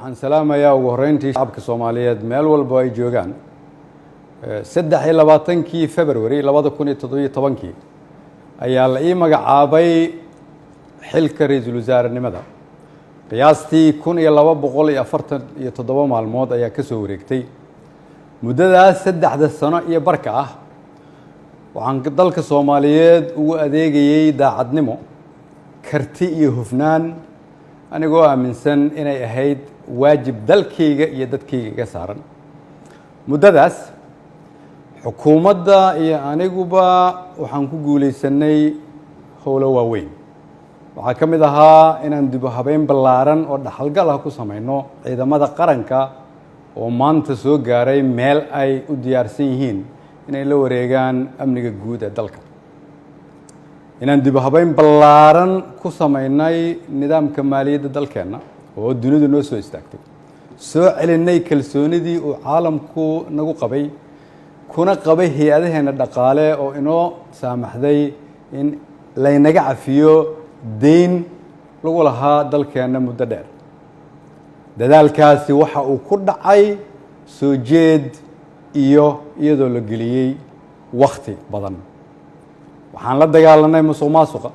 waxaan salaamayaa ugu horeyntii shacabka Soomaaliyeed meel walba ay joogaan 23 February 2017 ayaa la ii magacaabay xilka ra'iisul wasaarenimada qiyaastii 1247 maalmood ayaa ka soo wareegtay muddadaas 3 sano iyo barka ah waxaan dalka Soomaaliyeed ugu adeegayay daacadnimo karti iyo hufnaan anigoo aaminsan inay ahayd waajib dalkayga iyo dadkayga iga saaran muddadaas xukuumadda iyo aniguba waxaan ku guuleysanay howlo waaweyn waxaa ka mid ahaa inaan dib u habeyn ballaaran oo dhaxalgal ah ku samayno ciidamada qaranka oo maanta soo gaaray meel ay u diyaarsan yihiin inay la wareegaan amniga guud ee dalka inaan dib u habeyn ballaaran ku samaynay nidaamka maaliyadda dalkeenna oo dunidu noo soo istaagtay soo celinay kalsoonidii uu caalamku nagu qabay kuna qabay hay'adaheena dhaqaale oo inoo saamaxday in laynaga cafiyo deyn lagu lahaa dalkeenna muddo dheer dadaalkaasi waxa uu ku dhacay soo jeed iyo iyadoo la geliyey wakhti badan waxaan la dagaalanay musuqmaasuqa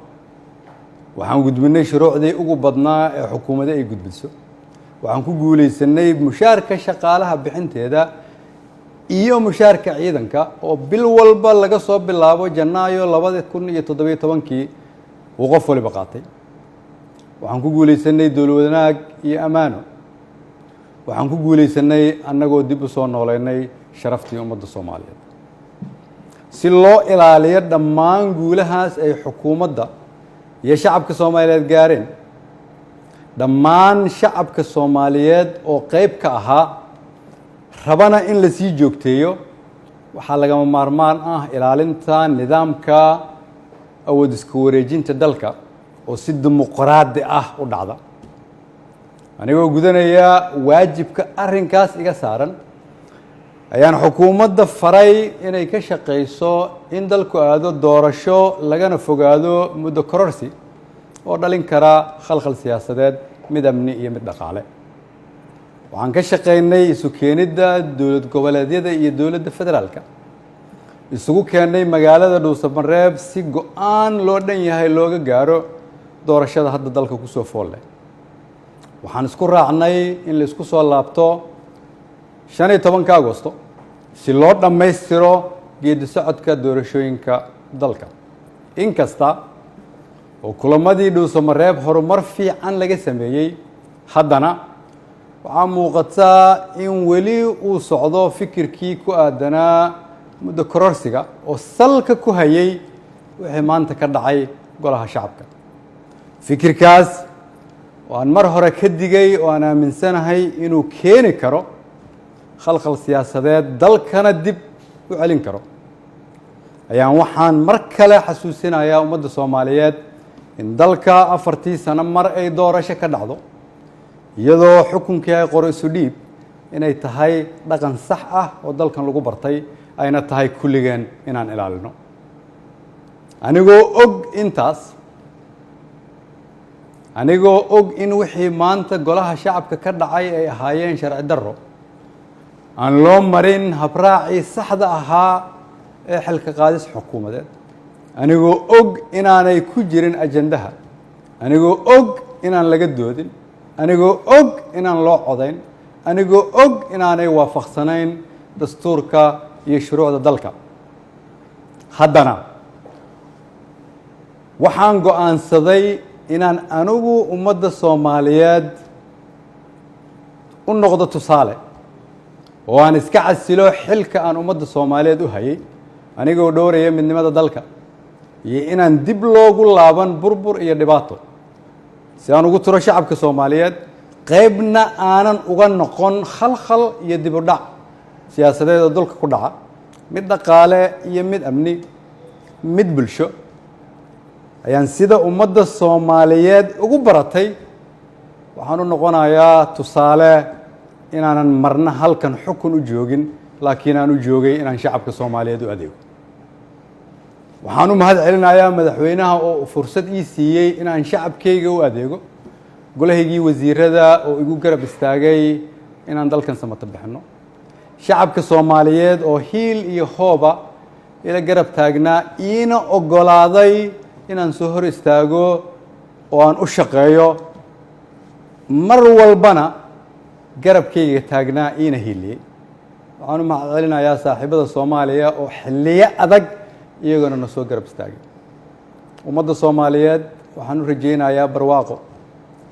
waxaan gudbinay shuruucdii ugu badnaa ee xukuumadda ay gudbiso waxaan ku guuleysanay mushaarka shaqaalaha bixinteeda iyo mushaarka ciidanka oo bil walba laga soo bilaabo Janaayo 2017 uu qof waliba qaatay waxaan ku guuleysanay dowlad wanaag iyo amaano waxaan ku guuleysanay annagoo dib u soo nooleynay sharaftii ummadda Soomaaliyeed si loo ilaaliyo dhammaan guulahaas ay xukuumadda iyo shacabka Soomaaliyeed gaareen dhammaan shacabka Soomaaliyeed oo qayb ka ahaa rabana in la sii joogteeyo waxaa lagama maarmaan ah ilaalinta nidaamka awood isku wareejinta dalka oo si dimuqraadi ah u dhacda anigoo gudanaya waajibka arrinkaas iga saaran ayaan xukuumadda faray inay ka shaqeyso in dalku aado doorasho lagana fogaado muddo kororsi oo dhalin kara khalkhal siyaasadeed mid amni iyo mid dhaqaale waxaan ka shaqeynay isu keenidda dowlad goboleedyada iyo dowladda federaalka isugu keenay magaalada Dhuusamareeb si go'aan loo dhan yahay looga gaaro doorashada hadda dalka ku soo fool leh waxaan isku raacnay in la isku soo laabto 15 Agoosto si loo dhammaystiro geedi socodka doorashooyinka dalka inkasta oo kulamadii Dhuusamareeb horumar fiican laga sameeyay haddana waxaa muuqataa in weli uu socdo fikirkii ku aadanaa muddo kororsiga oo salka ku hayay wixii maanta ka dhacay golaha shacabka fikirkaas oo aan mar hore ka digay oo aan aaminsanahay inuu keeni karo khalkhal siyaasadeed dalkana dib u celin karo ayaan waxaan mar kale xasuusinayaa ummadda Soomaaliyeed in dalka 4 sano mar ay doorasho ka dhacdo iyadoo xukunkii ay qoro isu dhiib inay tahay dhaqan sax ah oo dalkan lagu bartay ayna tahay kulligeen inaan ilaalino anigoo og in wixii maanta golaha shacabka ka dhacay ay ahaayeen sharci darro aan loo marin habraacii saxda ahaa ee xilka qaadis xukuumadeed anigoo og inaanay ku jirin ajandaha anigoo og inaan laga doodin anigoo og inaan loo codayn anigoo og inaanay waafaqsanayn dastuurka iyo shuruucda dalka haddana waxaan go'aansaday inaan anigu ummadda Soomaaliyeed u noqdo tusaale oo aan iska casilo xilka aan ummadda Soomaaliyeed u hayay anigoo dhowraya midnimada dalka iyo inaan dib loogu laaban burbur iyo dhibaato si aan ugu tiro shacabka Soomaaliyeed qaybna aanan uga noqon khalkhal iyo dib u dhac siyaasadeed oo dalka ku dhaca mid dhaqaale iyo mid amni mid bulsho ayaan sida ummadda Soomaaliyeed ugu baratay waxaan u noqonayaa tusaale inaanan marna halkan xukun u joogin laakiin aan u joogay inaan shacabka Soomaaliyeed u adeego waxaan u mahad celinayaa madaxweynaha oo fursad ii siiyay inaan shacabkayga u adeego golahaygii wasiirada oo igu garab istaagay inaan dalkan samata bixino shacabka Soomaaliyeed oo hiil iyo hooba ila garab taagnaa iina ogolaaday inaan soo hor istaago oo aan u shaqeeyo mar walbana garabkayga taagnaa iina hiiliyay waxaan u mahadcelinayaa saaxiibada Soomaaliya oo xilliyo adag iyagana na soo garab istaagay ummadda Soomaaliyeed waxaan u rajaynayaa barwaaqo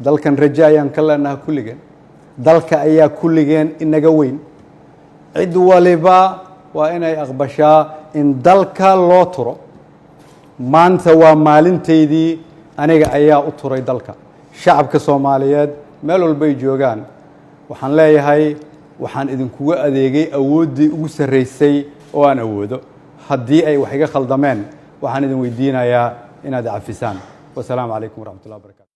dalkan rajo ayaan ka leenahay kulligeen dalka ayaa kulligeen inaga weyn cid waliba waa inay aqbashaa in dalka loo turo maanta waa maalinteydii aniga ayaa u turay dalka shacabka Soomaaliyeed meel walba ay joogaan waxaan leeyahay waxaan idinkuga adeegay awooddii ugu sarreysay oo aan awoodo haddii ay wax iga khaldameen waxaan idin weydiinayaa inaad cafisaan wasalaamu calaykum waraxmatullahi wabarakatu